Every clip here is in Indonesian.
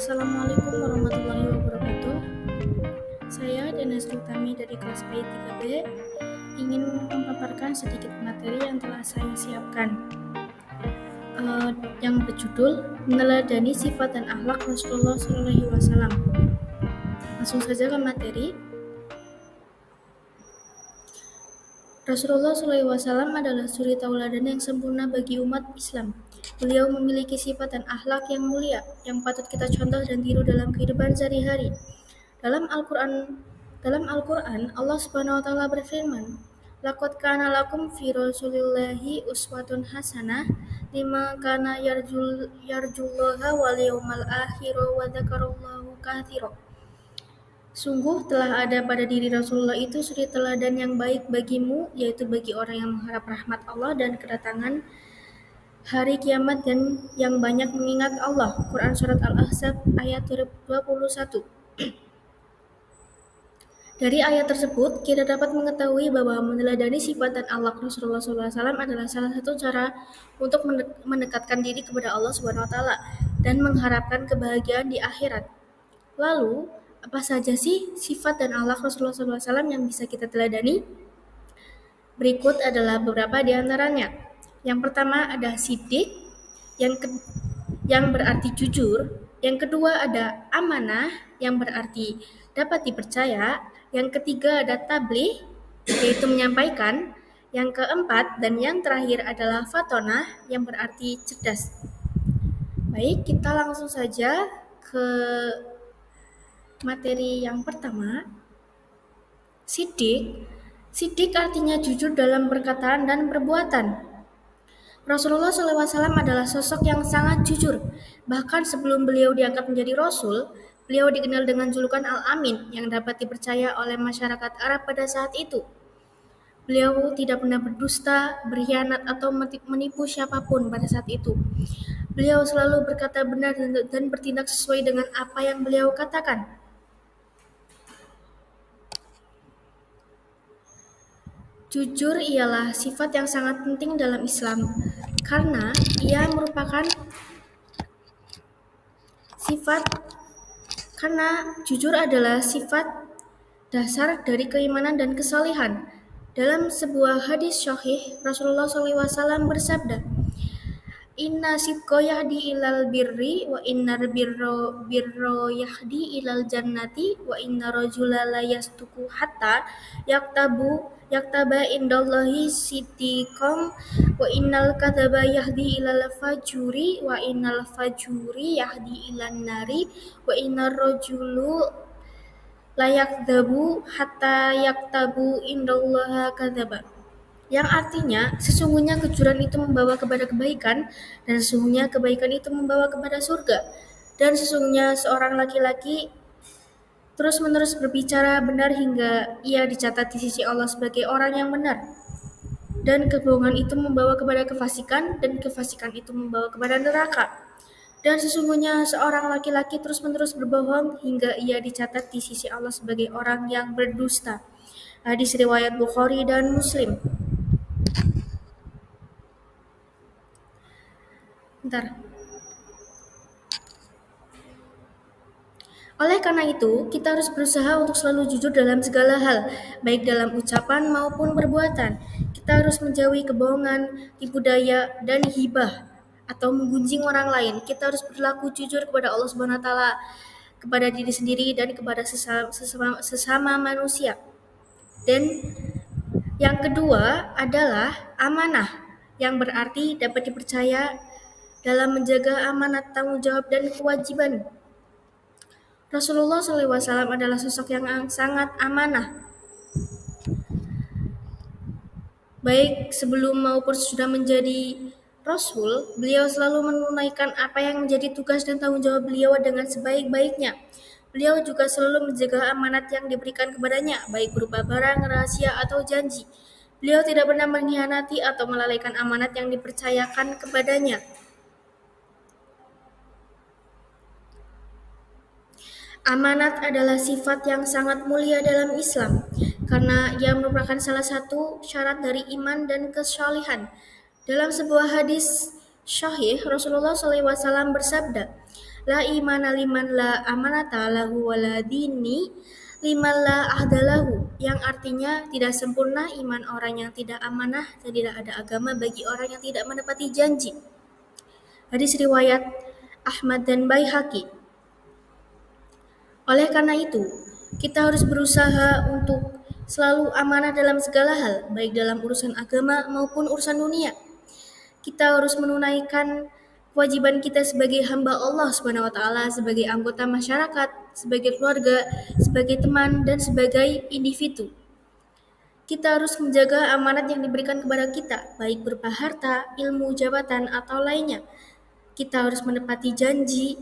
Assalamualaikum warahmatullahi wabarakatuh. Saya Denes Lutami dari kelas PAI 3B ingin memaparkan sedikit materi yang telah saya siapkan, yang berjudul Meneladani Sifat dan Akhlak Rasulullah SAW. Langsung saja ke materi. Rasulullah SAW adalah suri tauladan yang sempurna bagi umat Islam. Beliau memiliki sifat dan akhlak yang mulia, yang patut kita contoh dan tiru dalam kehidupan sehari-hari. Dalam Al-Quran, Allah Subhanahu wa Ta'ala berfirman, "Laqad kana lakum fi Rasulillahi uswatun hasanah liman kana yarjullaha wal yawmal akhir wa dzakarallaha katsiran." Sungguh telah ada pada diri Rasulullah itu suri teladan yang baik bagimu, yaitu bagi orang yang mengharap rahmat Allah dan kedatangan hari kiamat dan yang banyak mengingat Allah. Quran Surat Al-Ahzab ayat 21. Dari ayat tersebut, kita dapat mengetahui bahwa meneladani sifat dan akhlak Rasulullah SAW adalah salah satu cara untuk mendekatkan diri kepada Allah Subhanahu wa Ta'ala dan mengharapkan kebahagiaan di akhirat. Lalu, apa saja sih sifat dan akhlak Rasulullah SAW yang bisa kita teladani? Berikut adalah beberapa di antaranya. Yang pertama ada sidik, yang berarti jujur. Yang kedua ada amanah, yang berarti dapat dipercaya. Yang ketiga ada tabligh, yaitu menyampaikan. Yang keempat dan yang terakhir adalah fatonah, yang berarti cerdas. Baik, kita langsung saja ke materi yang pertama. Sidik. Sidik artinya jujur dalam perkataan dan perbuatan. Rasulullah SAW adalah sosok yang sangat jujur. Bahkan sebelum beliau diangkat menjadi Rasul, beliau dikenal dengan julukan Al-Amin yang dapat dipercaya oleh masyarakat Arab pada saat itu. Beliau tidak pernah berdusta, berkhianat, atau menipu siapapun pada saat itu. Beliau selalu berkata benar dan bertindak sesuai dengan apa yang beliau katakan. Jujur ialah sifat yang sangat penting dalam Islam karena ia merupakan jujur adalah sifat dasar dari keimanan dan kesalehan. Dalam sebuah hadis sahih, Rasulullah SAW bersabda, "Inna sidqa yahdi ilal birri wa innar birro yahdi ilal jannati wa inna rajula la yastuku hatta yaktaba indallahi siddiqam wa innal kadzaba yahdi ilal fajuri wa innal fajuri yahdi ilan nari wa innar rajulu la yakdabu hatta yaktabu indallaha kadzaba." Yang artinya, sesungguhnya kejujuran itu membawa kepada kebaikan, dan sesungguhnya kebaikan itu membawa kepada surga. Dan sesungguhnya seorang laki-laki terus-menerus berbicara benar hingga ia dicatat di sisi Allah sebagai orang yang benar. Dan kebohongan itu membawa kepada kefasikan, dan kefasikan itu membawa kepada neraka. Dan sesungguhnya seorang laki-laki terus-menerus berbohong hingga ia dicatat di sisi Allah sebagai orang yang berdusta. Hadis riwayat Bukhari dan Muslim. Oleh karena itu, kita harus berusaha untuk selalu jujur dalam segala hal, baik dalam ucapan maupun perbuatan. Kita harus menjauhi kebohongan, tipu daya, dan hibah atau menggunjing orang lain. Kita harus berlaku jujur kepada Allah Subhanahu wa Ta'ala, kepada diri sendiri dan kepada sesama manusia. Dan yang kedua adalah amanah, yang berarti dapat dipercaya dalam menjaga amanat, tanggung jawab, dan kewajiban. Rasulullah SAW adalah sosok yang sangat amanah. Baik sebelum maupun sudah menjadi Rasul, beliau selalu menunaikan apa yang menjadi tugas dan tanggung jawab beliau dengan sebaik-baiknya. Beliau juga selalu menjaga amanat yang diberikan kepadanya, baik berupa barang, rahasia, atau janji. Beliau tidak pernah mengkhianati atau melalaikan amanat yang dipercayakan kepadanya. Amanat adalah sifat yang sangat mulia dalam Islam, karena ia merupakan salah satu syarat dari iman dan kesalehan. Dalam sebuah hadis Syahih Rasulullah SAW bersabda, La imana liman la amanata lahu wala dini liman la ahdalahu, yang artinya tidak sempurna iman orang yang tidak amanah dan tidak ada agama bagi orang yang tidak menepati janji. Hadis riwayat Ahmad dan Baihaqi. Oleh karena itu, kita harus berusaha untuk selalu amanah dalam segala hal, baik dalam urusan agama maupun urusan dunia. Kita harus menunaikan kewajiban kita sebagai hamba Allah Subhanahu wa taala, sebagai anggota masyarakat, sebagai keluarga, sebagai teman dan sebagai individu. Kita harus menjaga amanat yang diberikan kepada kita, baik berupa harta, ilmu, jabatan atau lainnya. Kita harus menepati janji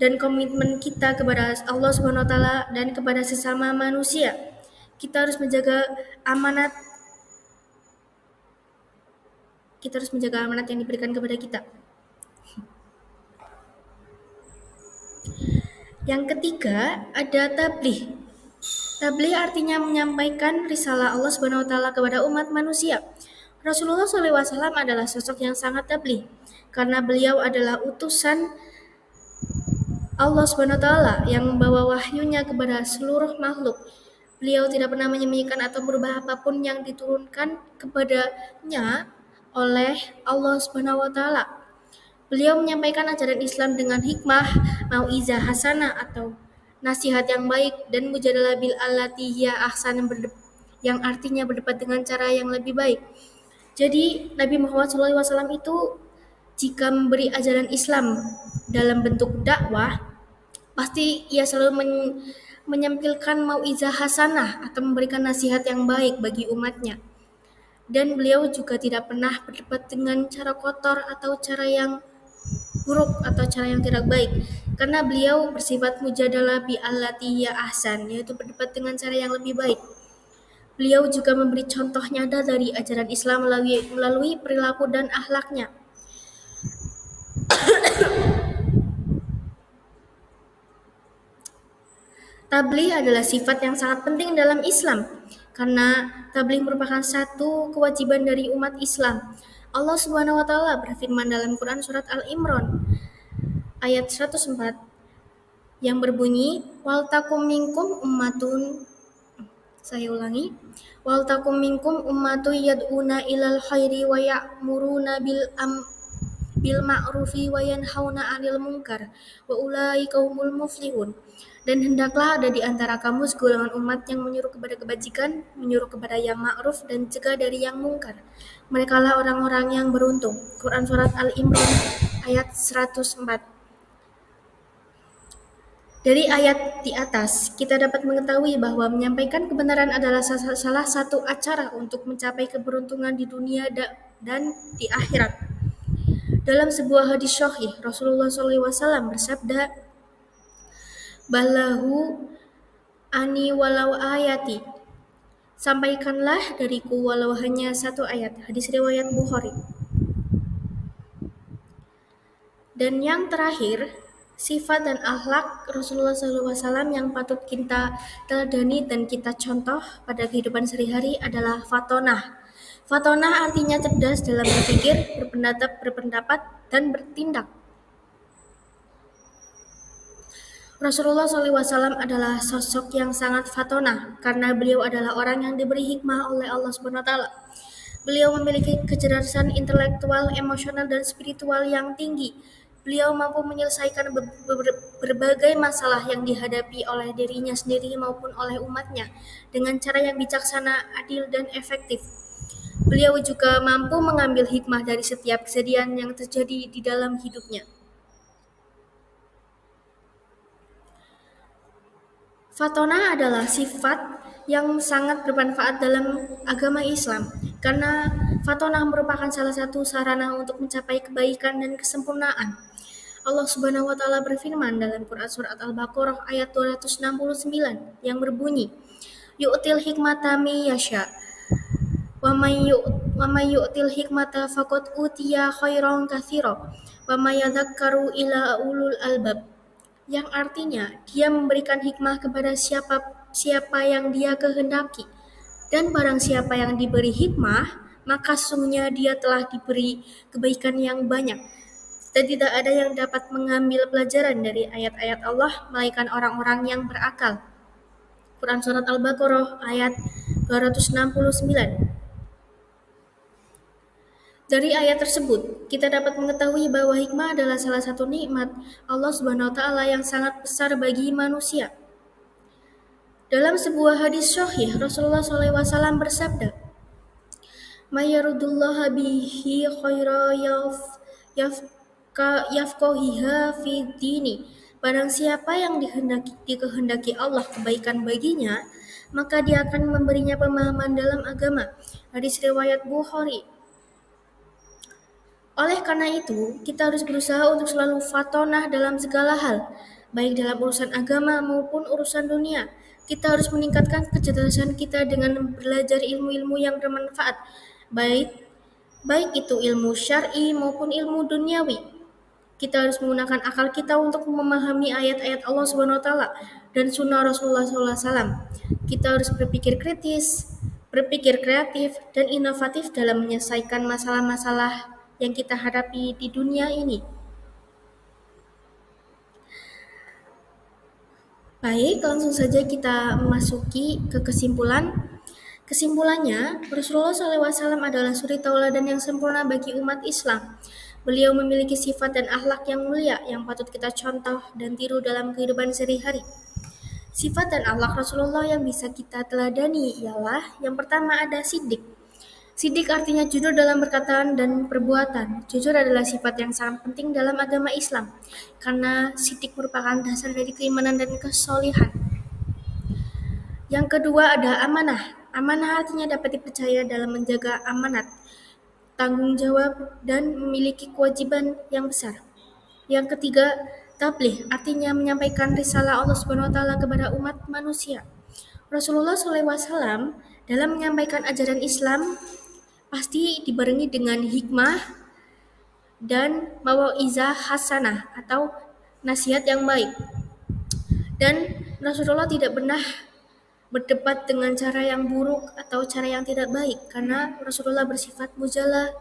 dan komitmen kita kepada Allah Subhanahu wa taala dan kepada sesama manusia. Kita harus menjaga amanat yang diberikan kepada kita. Yang ketiga, ada tabligh. Tabligh artinya menyampaikan risalah Allah Subhanahu wa taala kepada umat manusia. Rasulullah SAW adalah sosok yang sangat tabligh karena beliau adalah utusan Allah Subhanahu wa taala yang membawa wahyunya kepada seluruh makhluk. Beliau tidak pernah menyembunyikan atau merubah apapun yang diturunkan kepadanya oleh Allah Subhanahu wa taala. Beliau menyampaikan ajaran Islam dengan hikmah, mau'izah hasanah atau nasihat yang baik, dan mujadalah bil allati hiya ahsan, yang artinya berdebat dengan cara yang lebih baik. Jadi Nabi Muhammad SAW itu jika memberi ajaran Islam dalam bentuk dakwah, pasti ia selalu menyampilkan mau'izah hasanah atau memberikan nasihat yang baik bagi umatnya. Dan beliau juga tidak pernah berdebat dengan cara kotor atau cara yang buruk atau cara yang tidak baik, karena beliau bersifat mujadalah bi allati hiya ahsan, yaitu berdebat dengan cara yang lebih baik. Beliau juga memberi contoh nyata dari ajaran Islam melalui perilaku dan akhlaknya. Tabligh adalah sifat yang sangat penting dalam Islam, karena tabligh merupakan satu kewajiban dari umat Islam. Allah Subhanahu wa taala berfirman dalam Quran surat Al-Imran ayat 104 yang berbunyi, wal takum minkum ummatun yad'una ilal khairi wa ya'muruna bil ma'rufi wa yanhauna 'anil munkar wa ulaika humul muflihun. Dan hendaklah ada di antara kamu segolongan umat yang menyuruh kepada kebajikan, menyuruh kepada yang ma'ruf, dan cegah dari yang mungkar. Merekalah orang-orang yang beruntung. Quran surat Al-Imran ayat 104. Dari ayat di atas, kita dapat mengetahui bahwa menyampaikan kebenaran adalah salah satu cara untuk mencapai keberuntungan di dunia dan di akhirat. Dalam sebuah hadis sahih, Rasulullah SAW bersabda, Balahu ani walau ayati, sampaikanlah dariku walau hanya satu ayat. Hadis riwayat Bukhari. Dan yang terakhir, sifat dan akhlak Rasulullah SAW yang patut kita teladani dan kita contoh pada kehidupan sehari-hari adalah fatonah. Fatonah artinya cerdas dalam berpikir, berpendapat, dan bertindak. Rasulullah SAW adalah sosok yang sangat fatonah karena beliau adalah orang yang diberi hikmah oleh Allah SWT. Beliau memiliki kecerdasan intelektual, emosional, dan spiritual yang tinggi. Beliau mampu menyelesaikan berbagai masalah yang dihadapi oleh dirinya sendiri maupun oleh umatnya dengan cara yang bijaksana, adil, dan efektif. Beliau juga mampu mengambil hikmah dari setiap kejadian yang terjadi di dalam hidupnya. Fatonah adalah sifat yang sangat bermanfaat dalam agama Islam, karena fatonah merupakan salah satu sarana untuk mencapai kebaikan dan kesempurnaan. Allah Subhanahu wa taala berfirman dalam Quran surat Al-Baqarah ayat 269 yang berbunyi, Yu'til hikmata may yasha wa may yu'til hikmata faqad utiya khairan katsira wa may yadhakkaru ila ulul albab, yang artinya dia memberikan hikmah kepada siapa yang dia kehendaki, dan barang siapa yang diberi hikmah maka sungguhnya dia telah diberi kebaikan yang banyak. Dan tidak ada yang dapat mengambil pelajaran dari ayat-ayat Allah melainkan orang-orang yang berakal. Quran Surat Al-Baqarah ayat 269. Dari ayat tersebut, kita dapat mengetahui bahwa hikmah adalah salah satu nikmat Allah Subhanahu wa taala yang sangat besar bagi manusia. Dalam sebuah hadis sahih, Rasulullah SAW bersabda, "Mayyarudullaha bihi khaira yafqahiha fi dini." Barang siapa yang dikehendaki Allah kebaikan baginya, maka dia akan memberinya pemahaman dalam agama. Hadis riwayat Bukhari. Oleh karena itu, kita harus berusaha untuk selalu fatonah dalam segala hal, baik dalam urusan agama maupun urusan dunia. Kita harus meningkatkan kecerdasan kita dengan belajar ilmu-ilmu yang bermanfaat, baik itu ilmu syar'i maupun ilmu duniawi. Kita harus menggunakan akal kita untuk memahami ayat-ayat Allah Subhanahu wa taala dan sunnah Rasulullah SAW. Kita harus berpikir kritis, berpikir kreatif dan inovatif dalam menyelesaikan masalah-masalah yang kita hadapi di dunia ini. Baik, langsung saja kita memasuki ke kesimpulan. Kesimpulannya, Rasulullah SAW adalah suri tauladan yang sempurna bagi umat Islam. Beliau memiliki sifat dan akhlak yang mulia yang patut kita contoh dan tiru dalam kehidupan sehari-hari. Sifat dan akhlak Rasulullah yang bisa kita teladani ialah yang pertama ada sidik. Sidik artinya jujur dalam perkataan dan perbuatan. Jujur adalah sifat yang sangat penting dalam agama Islam karena sidik merupakan dasar dari keimanan dan kesolihan. Yang kedua ada amanah. Amanah artinya dapat dipercaya dalam menjaga amanat, tanggung jawab, dan memiliki kewajiban yang besar. Yang ketiga, tabligh artinya menyampaikan risalah Allah Subhanahu wa taala kepada umat manusia. Rasulullah SAW dalam menyampaikan ajaran Islam pasti dibarengi dengan hikmah dan mau'izah hasanah atau nasihat yang baik. Dan Rasulullah tidak pernah berdebat dengan cara yang buruk atau cara yang tidak baik karena Rasulullah bersifat mujadalah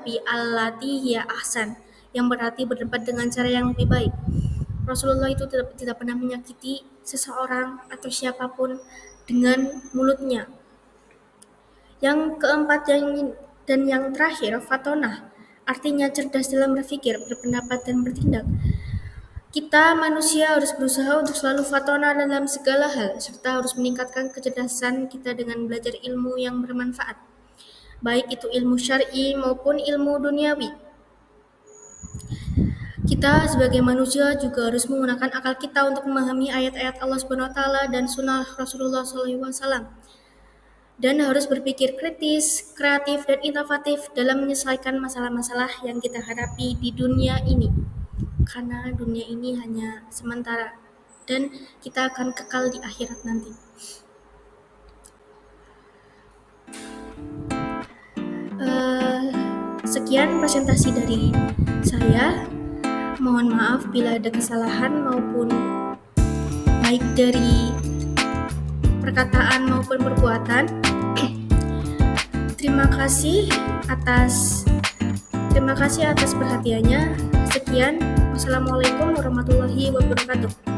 bi allati hiya ahsan, yang berarti berdebat dengan cara yang lebih baik. Rasulullah itu tidak pernah menyakiti seseorang atau siapapun dengan mulutnya. Yang keempat dan yang terakhir, fatonah, artinya cerdas dalam berpikir, berpendapat, dan bertindak. Kita manusia harus berusaha untuk selalu fatonah dalam segala hal, serta harus meningkatkan kecerdasan kita dengan belajar ilmu yang bermanfaat, baik itu ilmu syar'i maupun ilmu duniawi. Kita sebagai manusia juga harus menggunakan akal kita untuk memahami ayat-ayat Allah Subhanahu wa taala dan sunnah Rasulullah SAW. Dan harus berpikir kritis, kreatif, dan inovatif dalam menyelesaikan masalah-masalah yang kita hadapi di dunia ini. Karena dunia ini hanya sementara dan kita akan kekal di akhirat nanti. Sekian presentasi dari saya. Mohon maaf bila ada kesalahan maupun baik dari perkataan maupun perbuatan. Terima kasih atas perhatiannya. Sekian. Wassalamualaikum warahmatullahi wabarakatuh.